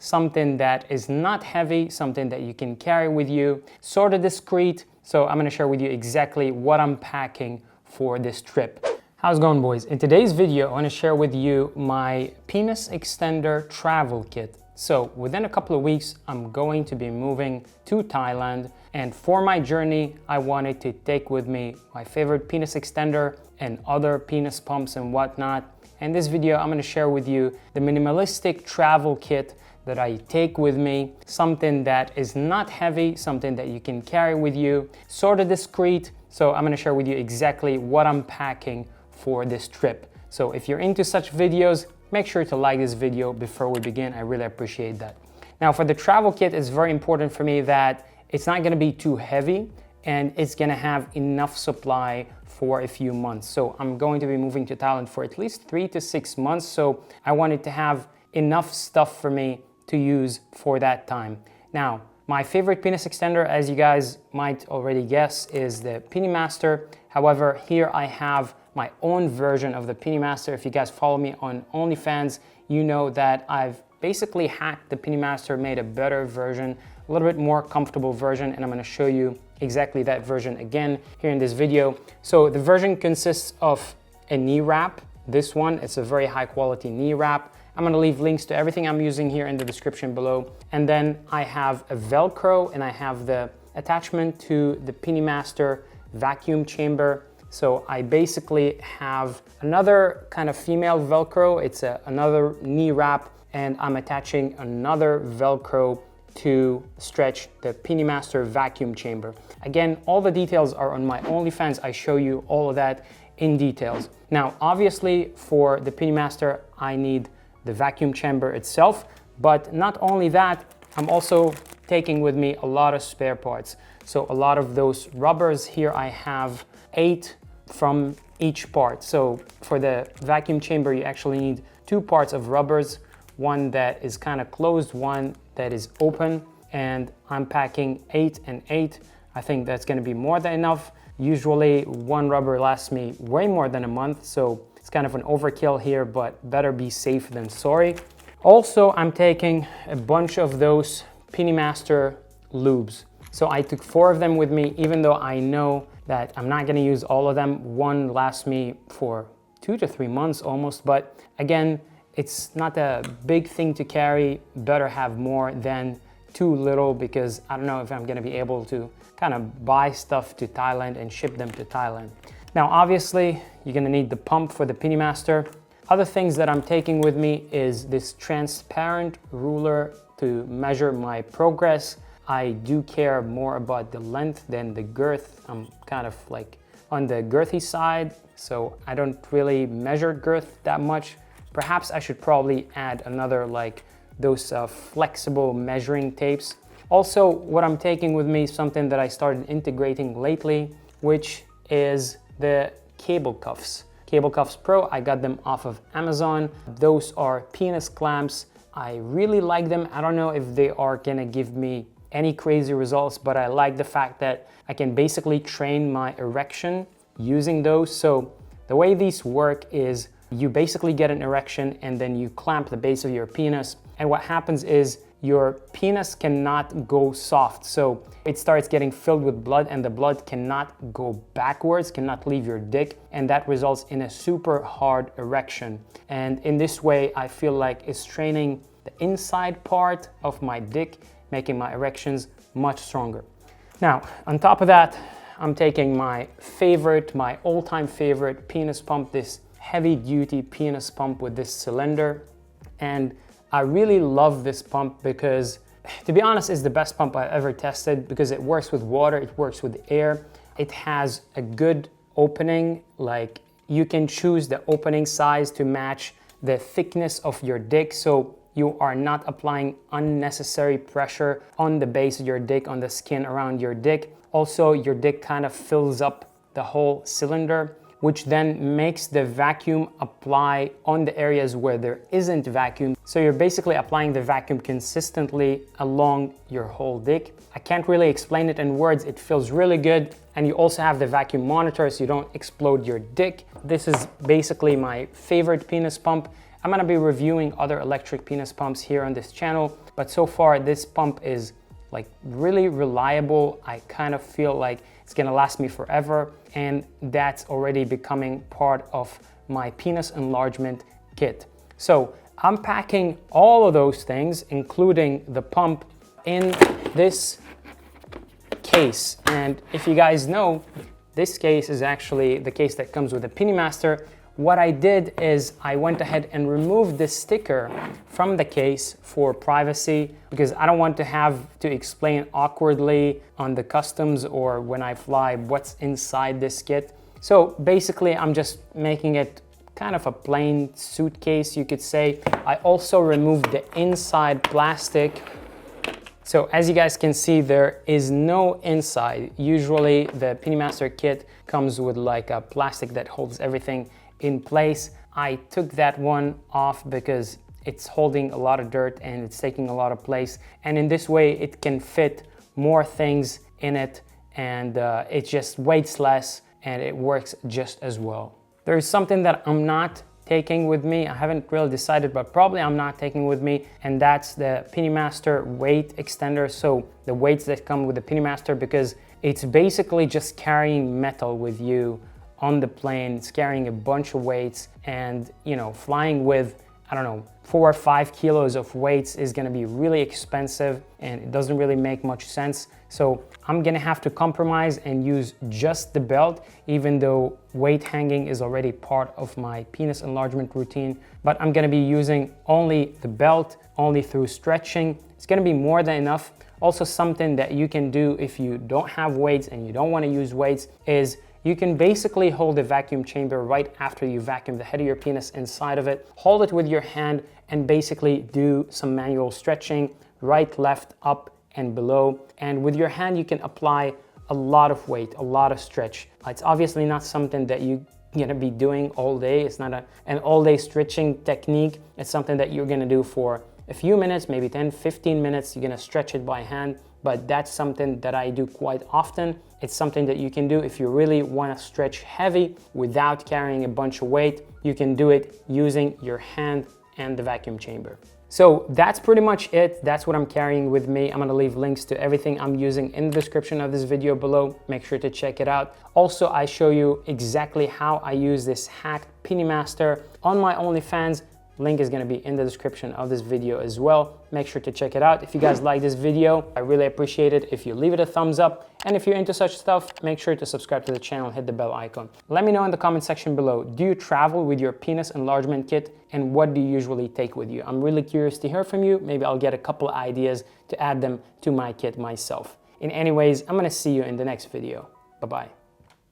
something that is not heavy, something that you can carry with you, sort of discreet. So I'm gonna share with you exactly what I'm packing for this trip. How's it going, boys? In today's video, I wanna share with you my penis extender travel kit. So within a couple of weeks, I'm going to be moving to Thailand. And for my journey, I wanted to take with me my favorite penis extender and other penis pumps and whatnot. In this video, I'm gonna share with you the minimalistic travel kit that I take with me, something that is not heavy, something that you can carry with you, sort of discreet. So I'm gonna share with you exactly what I'm packing for this trip. So if you're into such videos, make sure to like this video before we begin. I really appreciate that. Now for the travel kit, it's very important for me that it's not gonna be too heavy and it's gonna have enough supply for a few months. So I'm going to be moving to Thailand for at least 3 to 6 months. So I wanted to have enough stuff for me to use for that time. Now, my favorite penis extender, as you guys might already guess, is the PiniMaster. However, here I have my own version of the PiniMaster. If you guys follow me on OnlyFans, you know that I've basically hacked the PiniMaster, made a better version, a little bit more comfortable version, and I'm gonna show you exactly that version again here in this video. So the version consists of a knee wrap. This one, it's a very high quality knee wrap. I'm gonna leave links to everything I'm using here in the description below. And then I have a Velcro and I have the attachment to the PiniMaster vacuum chamber. So I basically have another kind of female Velcro. It's another knee wrap, and I'm attaching another Velcro to stretch the PiniMaster vacuum chamber. Again, all the details are on my OnlyFans. I show you all of that in details. Now, obviously for the PiniMaster, I need the vacuum chamber itself, but not only that, I'm also taking with me a lot of spare parts. So a lot of those rubbers here, I have 8 from each part. So for the vacuum chamber, you actually need 2 parts of rubbers, one that is kind of closed, one that is open, and I'm packing 8 and 8. I think that's gonna be more than enough. Usually one rubber lasts me way more than a month, so it's kind of an overkill here, but better be safe than sorry. Also, I'm taking a bunch of those PiniMaster lubes. So I took 4 of them with me, even though I know that I'm not gonna use all of them. One lasts me for 2 to 3 months almost, but again, it's not a big thing to carry. Better have more than too little, because I don't know if I'm gonna be able to kind of buy stuff to Thailand and ship them to Thailand. Now, obviously, you're gonna need the pump for the PiniMaster. Other things that I'm taking with me is this transparent ruler to measure my progress. I do care more about the length than the girth. I'm kind of like on the girthy side, so I don't really measure girth that much. Perhaps I should probably add another, like those flexible measuring tapes. Also, what I'm taking with me is something that I started integrating lately, which is the cable cuffs. Cable Cuffs Pro, I got them off of Amazon. Those are penis clamps. I really like them. I don't know if they are gonna give me any crazy results, but I like the fact that I can basically train my erection using those. So the way these work is you basically get an erection and then you clamp the base of your penis. And what happens is your penis cannot go soft. So it starts getting filled with blood, and the blood cannot go backwards, cannot leave your dick. And that results in a super hard erection. And in this way, I feel like it's training the inside part of my dick, making my erections much stronger. Now, on top of that, I'm taking my all-time favorite penis pump, this heavy-duty penis pump with this cylinder. And I really love this pump because, to be honest, it's the best pump I've ever tested, because it works with water, it works with air. It has a good opening, like you can choose the opening size to match the thickness of your dick, so you are not applying unnecessary pressure on the base of your dick, on the skin around your dick. Also, your dick kind of fills up the whole cylinder, which then makes the vacuum apply on the areas where there isn't vacuum. So you're basically applying the vacuum consistently along your whole dick. I can't really explain it in words. It feels really good. And you also have the vacuum monitor so you don't explode your dick. This is basically my favorite penis pump. I'm gonna be reviewing other electric penis pumps here on this channel, but so far this pump is like really reliable. I kind of feel like it's gonna last me forever, and that's already becoming part of my penis enlargement kit. So I'm packing all of those things, including the pump, in this case. And if you guys know, this case is actually the case that comes with the PiniMaster. What I did is I went ahead and removed the sticker from the case for privacy, because I don't want to have to explain awkwardly on the customs or when I fly what's inside this kit. So basically I'm just making it kind of a plain suitcase, you could say. I also removed the inside plastic. So as you guys can see, there is no inside. Usually the PiniMaster kit comes with like a plastic that holds everything in place. I took that one off because it's holding a lot of dirt and it's taking a lot of place. And in this way, it can fit more things in it, and it just weighs less and it works just as well. There's something that I'm not taking with me. I haven't really decided, but probably I'm not taking with me, and that's the PiniMaster weight extender. So the weights that come with the PiniMaster, because it's basically just carrying metal with you on the plane. It's carrying a bunch of weights, and you know, flying with, I don't know, 4 or 5 kilos of weights is gonna be really expensive, and it doesn't really make much sense. So I'm gonna have to compromise and use just the belt, even though weight hanging is already part of my penis enlargement routine. But I'm gonna be using only the belt, only through stretching. It's gonna be more than enough. Also, something that you can do if you don't have weights and you don't wanna use weights is you can basically hold the vacuum chamber right after you vacuum the head of your penis inside of it. Hold it with your hand and basically do some manual stretching, right, left, up, and below. And with your hand, you can apply a lot of weight, a lot of stretch. It's obviously not something that you're gonna be doing all day. It's not an all-day stretching technique. It's something that you're gonna do for a few minutes, maybe 10, 15 minutes. You're gonna stretch it by hand, but that's something that I do quite often. It's something that you can do if you really wanna stretch heavy without carrying a bunch of weight. You can do it using your hand and the vacuum chamber. So that's pretty much it. That's what I'm carrying with me. I'm gonna leave links to everything I'm using in the description of this video below. Make sure to check it out. Also, I show you exactly how I use this hacked PiniMaster on my OnlyFans. Link is gonna be in the description of this video as well. Make sure to check it out. If you guys like this video, I really appreciate it if you leave it a thumbs up. And if you're into such stuff, make sure to subscribe to the channel, hit the bell icon. Let me know in the comment section below, do you travel with your penis enlargement kit, and what do you usually take with you? I'm really curious to hear from you. Maybe I'll get a couple of ideas to add them to my kit myself. In any ways, I'm gonna see you in the next video. Bye-bye.